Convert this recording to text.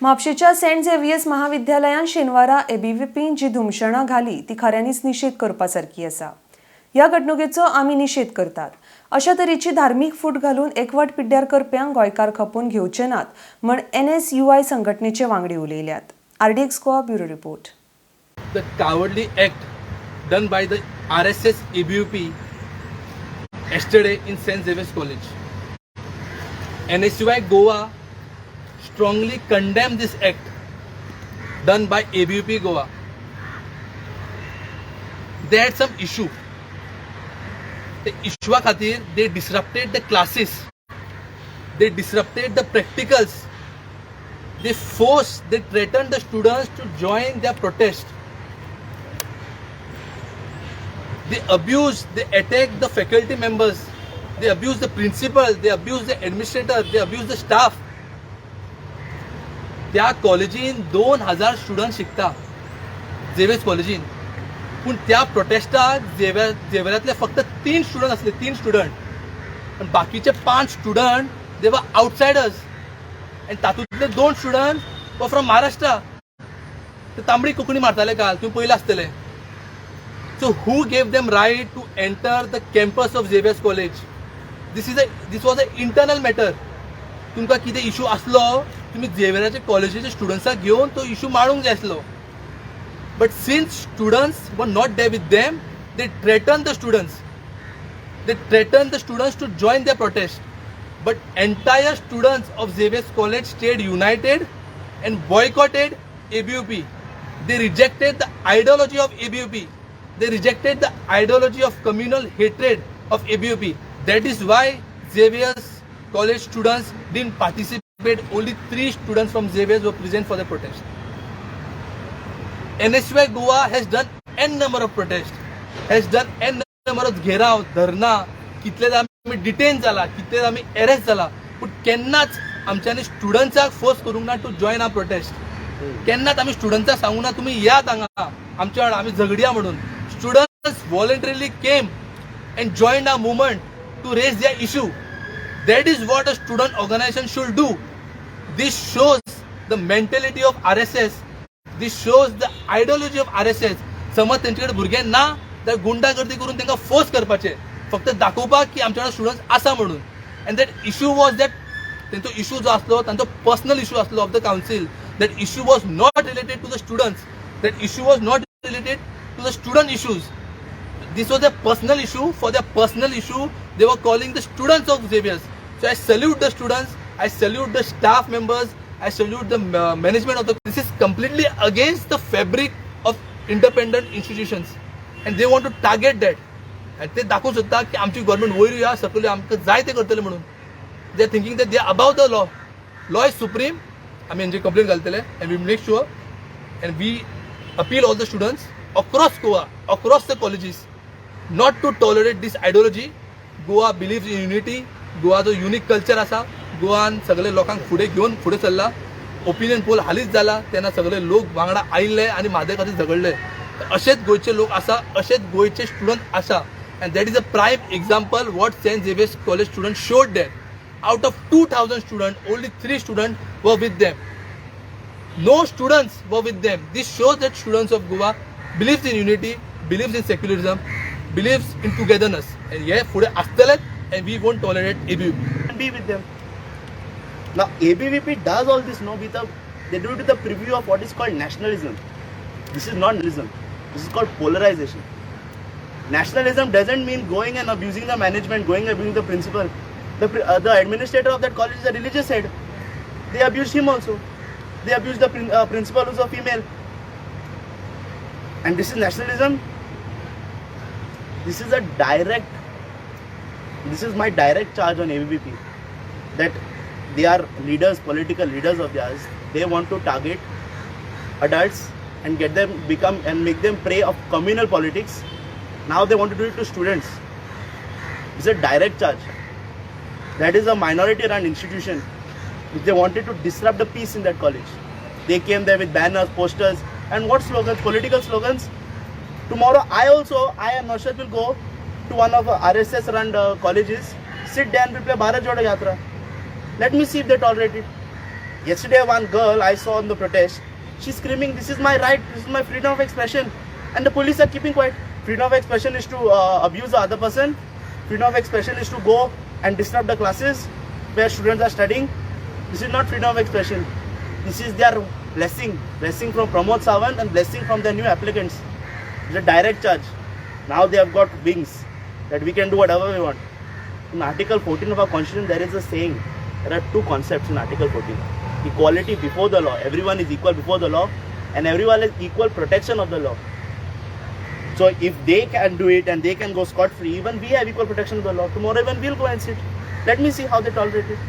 म्हापशेच्या Saint Xavier's महाविद्यालयान शेनवारा एबीव्हीपीन जी धुमशणां घाली ती खऱ्यांनीच निषेध करपासारखी आसा. ह्या घडणुकेचो आमी निषेध करतात. अशा तरेची धार्मीक फूट घालून एकवट पिड्ड्यार करप्यांक गोंयकार खपोवन घेवचे नात म्हण NSUI संघटनेचे वांगडी उलयल्यात. RDXGOA bureau report. The cowardly act done by the RSS ABUP yesterday in St. Xavier's College. NSUI Goa strongly condemned this act done by ABUP Goa. They had some issue. The issue khatir they disrupted the classes. They disrupted the practicals. They threatened the students to join their protest. They attacked the faculty members. They abused the principal. They abused the administrator. They abused the staff. त्या कॉलेजीन 2000 student शिकता Xavier's कॉलेजीन. पूण त्या प्रोटेस्टाक झेवियरांतले फक्त 3 student असले. 3 student पण बाकीचे 5 स्टुडंट दे वर आउटसायडर्स. आणि तातूंतले 2 स्टुडंट वर फ्रॉम महाराष्ट्रा. ते तांबडी कोंकणी मारताले काल तुम्ही पयले आसतले. So who gave them right to enter the campus of Xavier's College? This was an internal matter. तुमका कितें इशू असलो तुम्ही झेवियराचे कॉलेजीचे स्टुडंट्साक घेवन तो इशू मारूंक जाय आसलो. But since students were not there with them, they threaten the students. They threatened the students to join their protest. But entire students of Xavier's College stayed united and boycotted ABUP. They rejected the ideology of ABUP. They rejected the ideology of communal hatred of ABUP. That is why Xavier's College students didn't participate. Only 3 students from Xavier's were present for the protest. NSUI Goa has done n number of protests, has done n number of घेराव, धरणा, कितलेदा आमी detain जाला, कितलेदा आमी arrest जाला. पण केन्नाच आमच्यानी स्टुडंट्साक force करूंक ना टू जॉइन आवर प्रोटेस्ट. केन्नाच आमी स्टुडंट्साक सांगूंक ना तुमी यात हांगा आमच्या वांगडा आमी झगडया म्हणून. Students voluntarily came and joined our movement to raise their issue. That is what a student organization should do. This shows the mentality of RSS. This shows the ideology of RSS. समज तेंचेकडे भुरगे ना तर गुंडागर्दी करून तांकां force करपाचे, फक्त दाखोवपाक की आमच्याकडे स्टुडंट्स आसा म्हणून. And that issue was that तेंचो इशू जो आसलो तांचो पर्सनल इशू आसलो of the council. That issue was not related to the students. That issue was not related to the student issues. This was a personal issue. For their personal issue, they were calling the students of Xavier's. So I salute the students. I salute the staff members. I salute the management of the. This is completely against the fabric of independent institutions, and they want to target that. And they दाखवू शकता की आमची government वयर या सकले आमकां जाय ते करतले म्हणून. They are thinking that they are above the law. Law is supreme. आमी हेंची कंप्लेंट घालतले, and we make sure, and we appeal all the students across Goa, across the colleges, not to tolerate this ideology. Goa believes in unity. Goa जो unique culture आसा. गोवान सगळे लोकांक फुडें घेवन फुडें चल्ला. ओपिनियन पोल हालींच जाला तेन्ना सगळे लोक वांगडा आयिल्ले आनी म्हादे खातीर झगडले. अशेच गोंयचे लोक आसा, अशेच गोंयचे स्टुडंट आसा. And that is a prime example what Saint Xavier's College student showed that out of 2000 student only 3 student were with them. No students were with them. This shows that students of Goa believes in unity, believes in secularism, believes in togetherness. And yeah, for and we won't tolerate ABVP. Be with them. Now ABVP does all this, no, they do it with the preview of what is called nationalism. This is not nationalism. This is called polarization. Nationalism doesn't mean going and abusing the management, going and abusing the principal. The administrator of that college is a religious head. They abused him also. They abused the principal who's a female. And this is nationalism. This is my direct charge on ABVP, that they are leaders, political leaders of theirs. They want to target adults and get them make them prey of communal politics. Now they want to do it to students. It's a direct charge. That is a minority run institution. If they wanted to disrupt the peace in that college, they came there with banners, posters, and what slogans? Political slogans. Tomorrow I and Naushad will go to one of RSS run colleges, sit there and play Bharat Jodo Yatra. Let me see if they tolerate it. Yesterday, one girl I saw in the protest, she's screaming, "This is my right, this is my freedom of expression," and the police are keeping quiet. Freedom of expression is to abuse the other person. Freedom of expression is to go and disrupt the classes where students are studying. This is not freedom of expression. This is their blessing from Pramod Sawant and blessing from the new applicants. It's a direct charge. Now they have got wings that we can do whatever we want. In Article 14 of our Constitution, there is a saying. There are two concepts in Article 14. Equality before the law. Everyone is equal before the law, and everyone has equal protection of the law. So if they can do it and they can go scot-free, even we have equal protection of the law. Tomorrow even we'll go and sit. Let me see how they tolerate it.